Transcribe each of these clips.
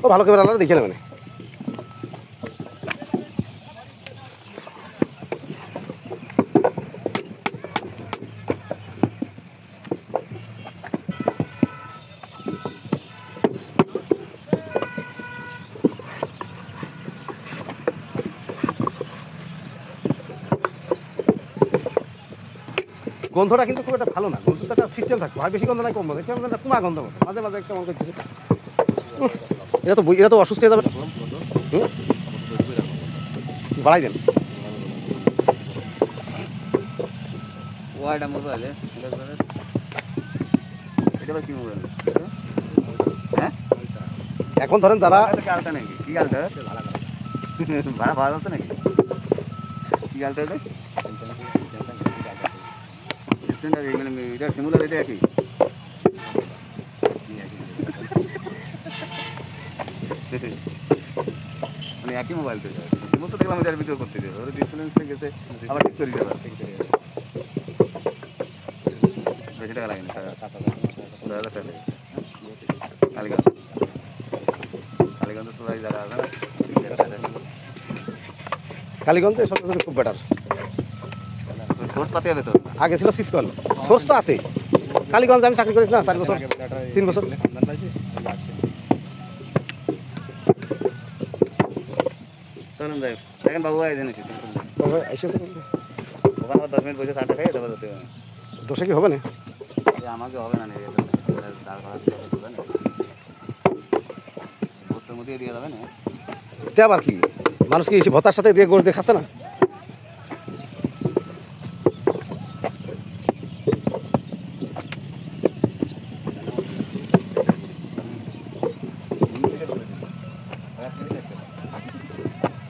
ও ভালো ক্যামেরা দেখে নেবেন। গন্ধটা কিন্তু খুব একটা ভালো না, গন্ধটা একটা সিস্টেম থাকবে, হয় বেশি গন্ধ নাই কম গন্ধ, একটা কুমা গন্ধ মতো মাঝে মাঝে কেমন করতেছে। এটা তো অসুস্থ হয়ে যাবে, বাড়াই দেন। এখন ধরেন যারা নাকি কি গালটা ভাড়া পাওয়া যাচ্ছে নাকি কি গালটা এটা সিমুলার এটা একই মানে একই মোবাইল তো সিমুল তো দেখলাম এটার ভিডিও করতে গেছে ওর ডিসপ্লেন্সে গেছে আবার ঠিক করে যাবে বেশি টাকা লাগে না 7,000 টাকা কালীগঞ্জ কালীগঞ্জ সবাই যারা আছে না কালীগঞ্জে সব খুব বেটার। সোর্স পাতে হবে তো আগে ছিল সিসকন, সোর্স তো আছে। কালীগঞ্জে আমি চাকরি করেছি না 4 বছর 3 বছর। চলুন যাই দেখেন বাবু এসেছে ওখানে 10 মিনিট বসে 60 টাকা খাই দেবো যেতে দোষে কি হবে না? আমাকে হবে না বস্তুর মধ্যে দিয়ে যাবে না তে আবার কি মানুষ কি এসে ভত্তার সাথে দিয়ে গোড় দিয়ে খাচ্ছে না?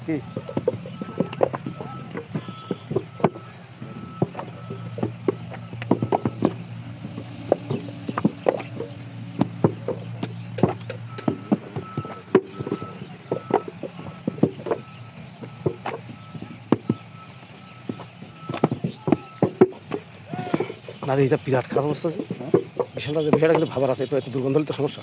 কি না, এটা বিরাট খারাপ অবস্থা আছে। বিশালটা কিন্তু ভাবার আছে, তো এত দুর্গন্ধ হলে তো সমস্যা।